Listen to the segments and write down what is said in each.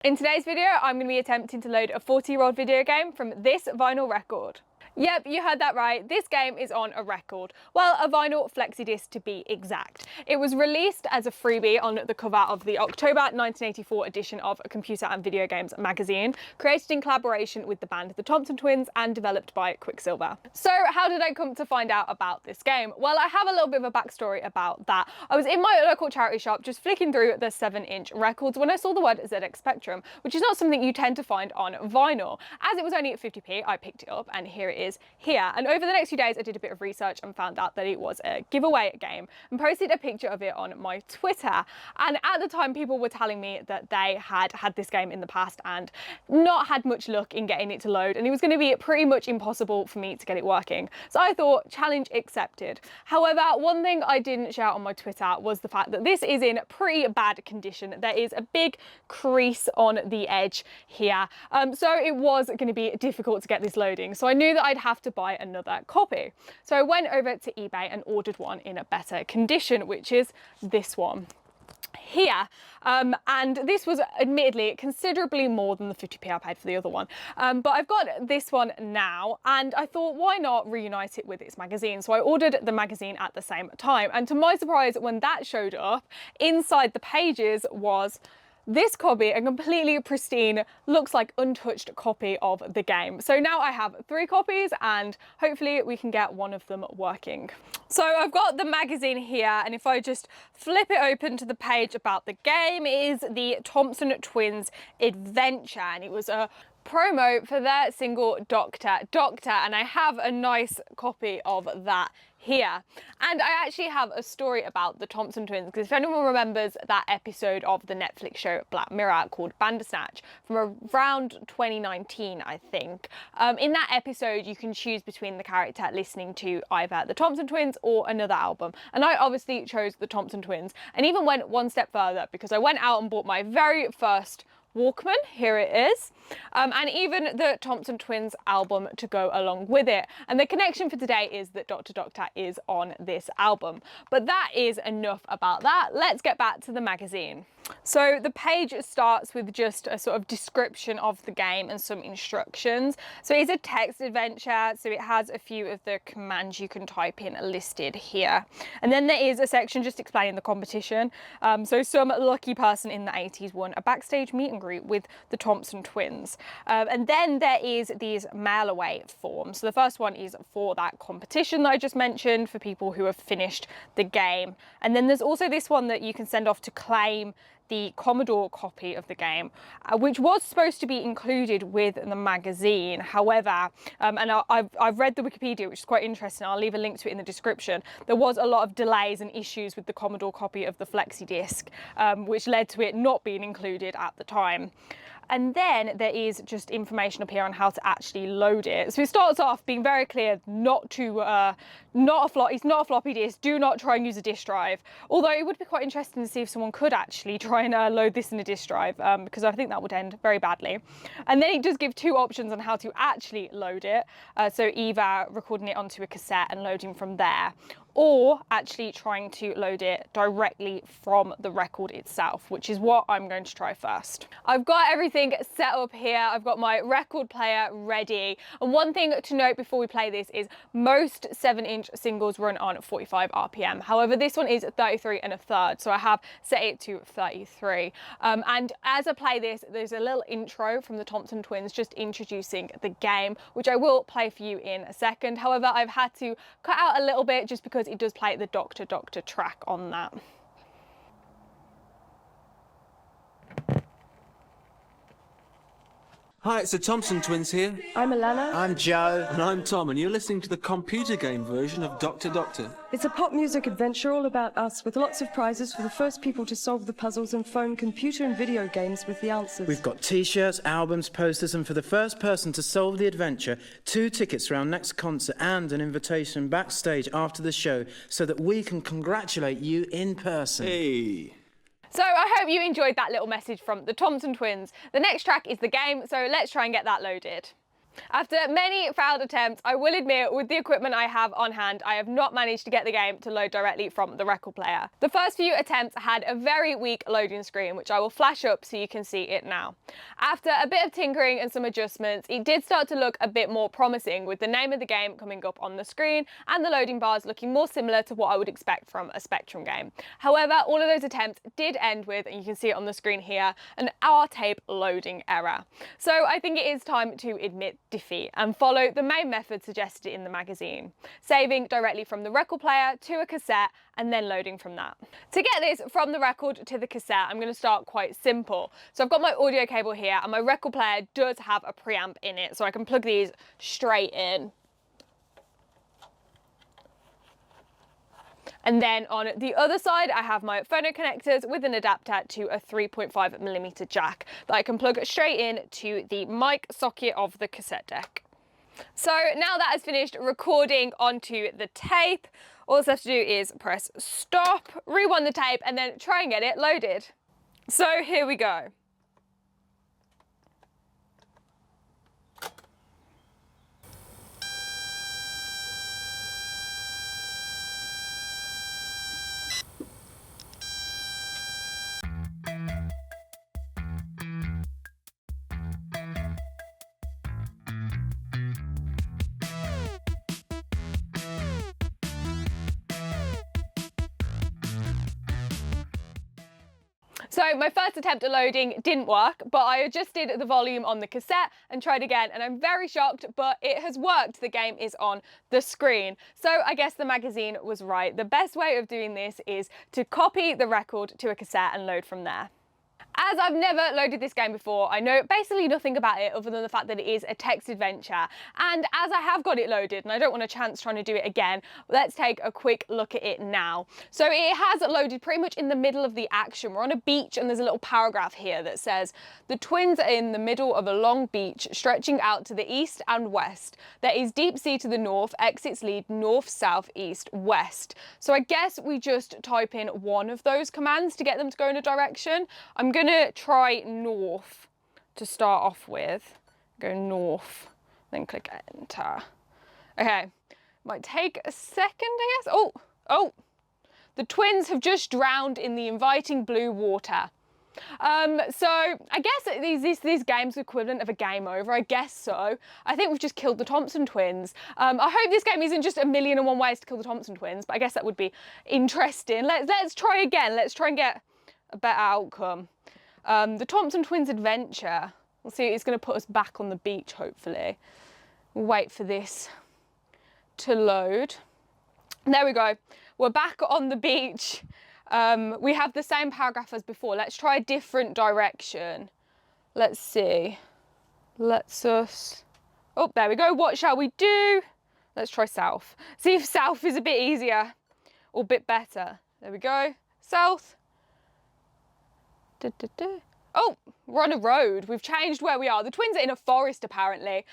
In today's video, I'm going to be attempting to load a 40-year-old video game from this vinyl record. Yep, you heard that right. This game is on a record. Well, a vinyl flexi disc to be exact. It was released as a freebie on the cover of the October 1984 edition of Computer and Video Games magazine, created in collaboration with the band the Thompson Twins and developed by Quicksilver. So how did I come to find out about this game? Well, I have a little bit of a backstory about that. I was in my local charity shop just flicking through the 7-inch records when I saw the word ZX Spectrum, which is not something you tend to find on vinyl. As it was only at 50p, I picked it up and here it is here. And over the next few days I did a bit of research and found out that it was a giveaway game and posted a picture of it on my Twitter. And at the time people were telling me that they had had this game in the past and not had much luck in getting it to load, and it was going to be pretty much impossible for me to get it working. So I thought, challenge accepted. However, one thing I didn't share on my Twitter was the fact that this is in pretty bad condition. There is a big crease on the edge here, so it was going to be difficult to get this loading. So I knew that I'd have to buy another copy. So I went over to eBay and ordered one in a better condition, which is this one here, and this was admittedly considerably more than the 50p I paid for the other one, but I've got this one now and I thought, why not reunite it with its magazine? So I ordered the magazine at the same time, and to my surprise, when that showed up, inside the pages was this copy, a completely pristine, looks like untouched copy of the game. So now I have 3 copies and hopefully we can get one of them working. So I've got the magazine here, and if I just flip it open to the page about the game, it is the Thompson Twins Adventure, and it was a promo for their single Doctor, and I have a nice copy of that here. And I actually have a story about the Thompson Twins, because if anyone remembers that episode of the Netflix show Black Mirror called Bandersnatch from around 2019, I think, in that episode you can choose between the character listening to either the Thompson Twins or another album, and I obviously chose the Thompson Twins, and even went one step further because I went out and bought my very first Walkman, here it is, and even the Thompson Twins album to go along with it. And the connection for today is that Doctor is on this album. But that is enough about that. Let's get back to the magazine. So the page starts with just a sort of description of the game and some instructions. So it's a text adventure, so it has a few of the commands you can type in listed here. And then there is a section just explaining the competition. So some lucky person in the 80s won a backstage meet and greet with the Thompson Twins. And then there is these mail away forms. So the first one is for that competition that I just mentioned, for people who have finished the game. And then there's also this one that you can send off to claim the Commodore copy of the game, which was supposed to be included with the magazine. However, and I've read the Wikipedia, which is quite interesting. I'll leave a link to it in the description. There was a lot of delays and issues with the Commodore copy of the flexi disc, which led to it not being included at the time. And then there is just information up here on how to actually load it. So it starts off being very clear not to, it's not a floppy disk, do not try and use a disk drive. Although it would be quite interesting to see if someone could actually try and load this in a disk drive, because I think that would end very badly. And then it does give 2 options on how to actually load it. So either recording it onto a cassette and loading from there, or actually trying to load it directly from the record itself, which is what I'm going to try first. I've got everything set up here. I've got my record player ready. And one thing to note before we play this is most 7-inch singles run on 45 RPM. However, this one is 33 1/3, so I have set it to 33. And as I play this, there's a little intro from the Thompson Twins just introducing the game, which I will play for you in a second. However, I've had to cut out a little bit just because it does play the Doctor track on that. Hi, it's the Thompson Twins here. I'm Alana. I'm Joe. And I'm Tom, and you're listening to the computer game version of Doctor. It's a pop music adventure all about us, with lots of prizes for the first people to solve the puzzles and phone computer and video games with the answers. We've got t-shirts, albums, posters, and for the first person to solve the adventure, 2 tickets for our next concert and an invitation backstage after the show so that we can congratulate you in person. Hey. So I hope you enjoyed that little message from the Thompson Twins. The next track is the game, so let's try and get that loaded. After many failed attempts, I will admit, with the equipment I have on hand, I have not managed to get the game to load directly from the record player. The first few attempts had a very weak loading screen, which I will flash up so you can see it now. After a bit of tinkering and some adjustments, it did start to look a bit more promising, with the name of the game coming up on the screen and the loading bars looking more similar to what I would expect from a Spectrum game. However, all of those attempts did end with, and you can see it on the screen here, an R-tape loading error. So I think it is time to admit defeat and follow the main method suggested in the magazine, saving directly from the record player to a cassette and then loading from that. To get this from the record to the cassette, I'm going to start quite simple. So I've got my audio cable here and my record player does have a preamp in it, so I can plug these straight in. And then on the other side, I have my phono connectors with an adapter to a 3.5mm jack that I can plug straight in to the mic socket of the cassette deck. So now that has finished recording onto the tape, all I have to do is press stop, rewind the tape, and then try and get it loaded. So here we go. So my first attempt at loading didn't work, but I adjusted the volume on the cassette and tried again, and I'm very shocked, but it has worked. The game is on the screen. So I guess the magazine was right. The best way of doing this is to copy the record to a cassette and load from there. As I've never loaded this game before, I know basically nothing about it other than the fact that it is a text adventure. And as I have got it loaded and I don't want a chance trying to do it again, let's take a quick look at it now. So it has loaded pretty much in the middle of the action. We're on a beach and there's a little paragraph here that says, "The twins are in the middle of a long beach stretching out to the east and west. There is deep sea to the north, exits lead north, south, east, west." So I guess we just type in one of those commands to get them to go in a direction. I'm going to try north to start off with. Go north, then click enter. Okay, might take a second, I guess. Oh, the twins have just drowned in the inviting blue water. So I guess these games are equivalent of a game over. I guess so. I think we've just killed the Thompson twins. I hope this game isn't just 1,000,001 ways to kill the Thompson twins, but I guess that would be interesting. Let's try again. Let's try and get a better outcome. The Thompson Twins Adventure. We'll see, it's going to put us back on the beach, hopefully. We'll wait for this to load. There we go. We're back on the beach. We have the same paragraph as before. Let's try a different direction. Let's see. Oh, there we go. What shall we do? Let's try south. See if south is a bit easier or a bit better. There we go. South. Oh, we're on a road. We've changed where we are. The twins are in a forest, apparently.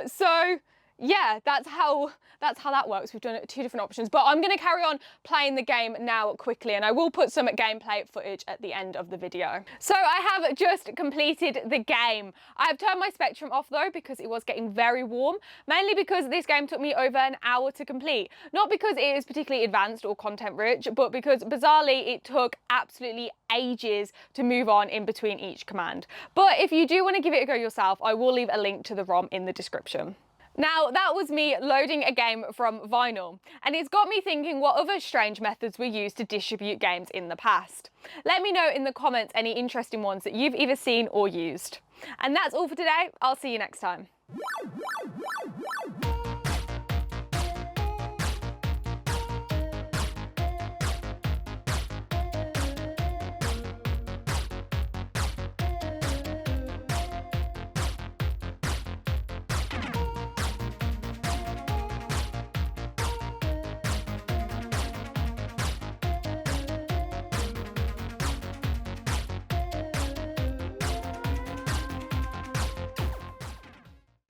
So yeah, that's how that works. We've done it 2 different options, but I'm going to carry on playing the game now quickly, and I will put some gameplay footage at the end of the video. So I have just completed the game. I have turned my Spectrum off though because it was getting very warm, mainly because this game took me over an hour to complete. Not because it is particularly advanced or content rich, but because bizarrely it took absolutely ages to move on in between each command. But if you do want to give it a go yourself, I will leave a link to the ROM in the description. Now, that was me loading a game from vinyl, and it's got me thinking what other strange methods were used to distribute games in the past. Let me know in the comments any interesting ones that you've either seen or used. And that's all for today. I'll see you next time.